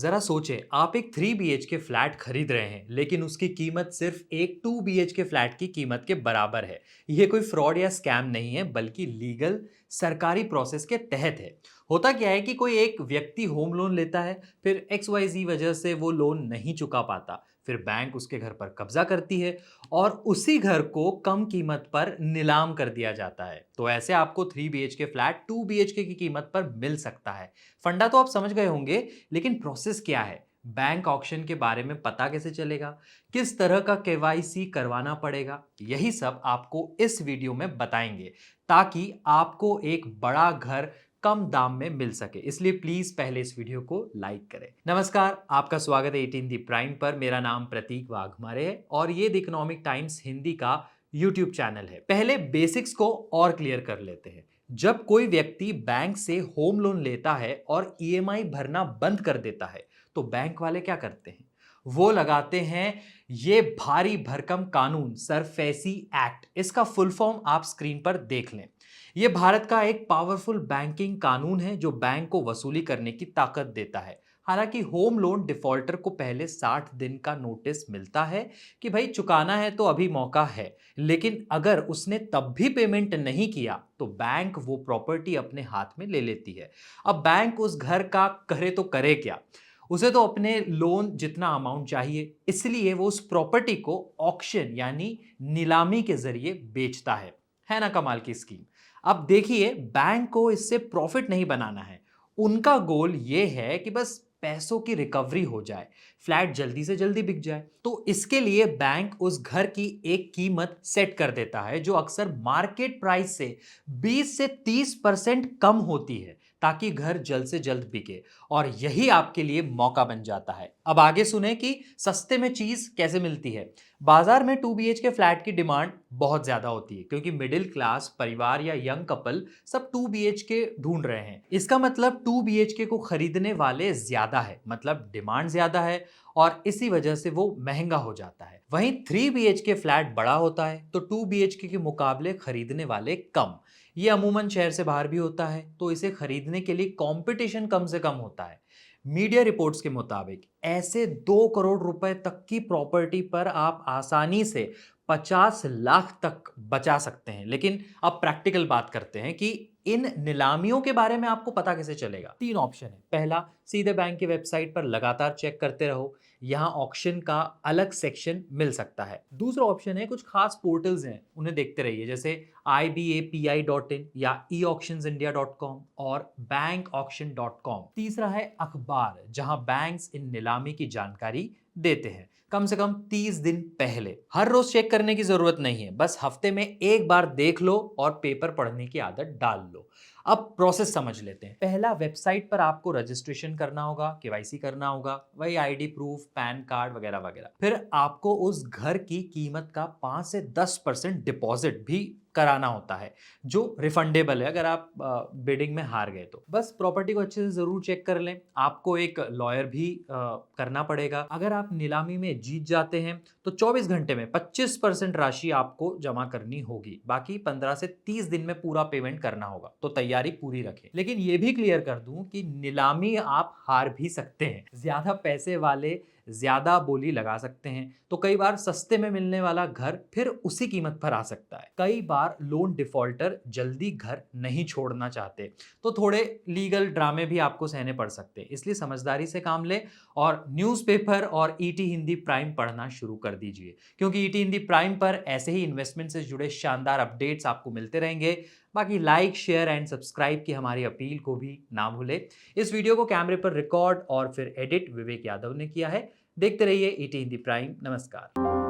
जरा सोचें, आप एक 3 बीएचके फ्लैट खरीद रहे हैं, लेकिन उसकी कीमत सिर्फ एक 2 बीएचके फ्लैट की कीमत के बराबर है। ये कोई फ्रॉड या स्कैम नहीं है, बल्कि लीगल सरकारी प्रोसेस के तहत है। होता क्या है कि कोई एक व्यक्ति होम लोन लेता है, फिर एक्स वाई जी वजह से वो लोन नहीं चुका पाता, फिर बैंक उसके घर पर कब्जा करती है और उसी घर को कम कीमत पर नीलाम कर दिया जाता है। तो ऐसे आपको 3 बीएचके फ्लैट 2 बीएचके की कीमत पर मिल सकता है। फंडा तो आप समझ गए होंगे, लेकिन प्रोसेस क्या है? बैंक ऑक्शन के बारे में पता कैसे चलेगा? किस तरह का केवाईसी करवाना पड़ेगा? यही सब आपको इस वीडियो में बताएंगे, ताकि आपको एक बड़ा घर कम दाम में मिल सके। इसलिए प्लीज पहले इस वीडियो को लाइक करें। नमस्कार, आपका स्वागत है 18 दी प्राइम पर। मेरा नाम प्रतीक वाघमारे है और ये द इकोनॉमिक टाइम्स हिंदी का यूट्यूब चैनल है। पहले बेसिक्स को और क्लियर कर लेते हैं। जब कोई व्यक्ति बैंक से होम लोन लेता है और ईएमआई भरना बंद कर देता है, तो बैंक वाले क्या करते हैं? वो लगाते हैं ये भारी भरकम कानून, सरफेसी एक्ट। इसका फुल फॉर्म आप स्क्रीन पर देख लें। ये भारत का एक पावरफुल बैंकिंग कानून है जो बैंक को वसूली करने की ताकत देता है। हालांकि होम लोन डिफॉल्टर को पहले 60 दिन का नोटिस मिलता है कि भाई चुकाना है तो अभी मौका है, लेकिन अगर उसने तब भी पेमेंट नहीं किया तो बैंक वो प्रॉपर्टी अपने हाथ में ले लेती है। अब बैंक उस घर का करे तो करे क्या? उसे तो अपने लोन जितना अमाउंट चाहिए, इसलिए वो उस प्रॉपर्टी को ऑक्शन यानी नीलामी के जरिए बेचता है ना कमाल की स्कीम। अब देखिए, बैंक को इससे प्रॉफिट नहीं बनाना है। उनका गोल ये है कि बस पैसों की रिकवरी हो जाए, फ्लैट जल्दी से जल्दी बिक जाए। तो इसके लिए बैंक उस घर की एक कीमत सेट कर देता है जो अक्सर मार्केट प्राइस से 20 से 30% कम होती है, ताकि घर जल्द से जल्द बिके। और यही आपके लिए मौका बन जाता है। अब आगे सुने कि सस्ते में चीज कैसे मिलती है। बाजार में 2 बीएचके फ्लैट की डिमांड बहुत ज्यादा होती है, क्योंकि मिडिल क्लास परिवार या यंग कपल सब 2 बीएचके ढूंढ रहे हैं। इसका मतलब 2 बीएचके को खरीदने वाले ज्यादा है, मतलब डिमांड ज्यादा है, और इसी वजह से वो महंगा हो जाता है। वहीं 3 बीएचके फ्लैट बड़ा होता है तो 2 बीएचके के मुकाबले खरीदने वाले कम। ये अमूमन शहर से बाहर भी होता है, तो इसे खरीदने के लिए कंपटीशन कम से कम होता है। मीडिया रिपोर्ट्स के मुताबिक ऐसे 2 करोड़ रुपए तक की प्रॉपर्टी पर आप आसानी से 50 लाख तक बचा सकते हैं। लेकिन अब प्रैक्टिकल बात करते हैं कि इन नीलामियों के बारे में आपको पता कैसे चलेगा। 3 ऑप्शन है। पहला, सीधे बैंक की वेबसाइट पर लगातार चेक करते रहो, यहाँ ऑक्शन का अलग सेक्शन मिल सकता है। दूसरा ऑप्शन है, कुछ खास पोर्टल्स हैं, उन्हें देखते रहिए, जैसे IBAPI.in या eauctionsindia.com और bankauction.com। तीसरा है अखबार, जहां बैंक्स इन नीलामी की जानकारी देते हैं कम से कम 30 दिन पहले। हर रोज चेक करने की जरूरत नहीं है, बस हफ्ते में एक बार देख लो और पेपर पढ़ने की आदत डाल लो। अब प्रोसेस समझ लेते हैं। पहला, वेबसाइट पर आपको रजिस्ट्रेशन करना होगा, केवाईसी करना होगा, वही आईडी प्रूफ, पैन कार्ड वगैरह वगैरह। फिर आपको उस घर की कीमत का 5 से 10% डिपॉजिट भी कराना होता है, जो रिफंडेबल है अगर आप बिडिंग में हार गए तो। बस प्रॉपर्टी को अच्छे से जरूर चेक कर लें। आपको एक लॉयर भी करना पड़ेगा। अगर आप नीलामी में जीत जाते हैं तो 24 घंटे में 25% राशि आपको जमा करनी होगी। बाकी 15 से 30 दिन में पूरा पेमेंट करना होगा, तो तैयारी पूरी रखें। लेकिन ये भी क्लियर कर दूं कि नीलामी आप हार भी सकते हैं। ज्यादा पैसे वाले ज्यादा बोली लगा सकते हैं, तो कई बार सस्ते में मिलने वाला घर फिर उसी कीमत पर आ सकता है। कई बार लोन डिफॉल्टर जल्दी घर नहीं छोड़ना चाहते, तो थोड़े लीगल ड्रामे भी आपको सहने पड़ सकते हैं। इसलिए समझदारी से काम ले और न्यूज़पेपर और ईटी हिंदी प्राइम पढ़ना शुरू कर दीजिए, क्योंकि ईटी हिंदी प्राइम पर ऐसे ही इन्वेस्टमेंट से जुड़े शानदार अपडेट्स आपको मिलते रहेंगे। बाकी लाइक, शेयर एंड सब्सक्राइब की हमारी अपील को भी ना भूले। इस वीडियो को कैमरे पर रिकॉर्ड और फिर एडिट विवेक यादव ने किया है। देखते रहिए ईटी हिंदी प्राइम। नमस्कार।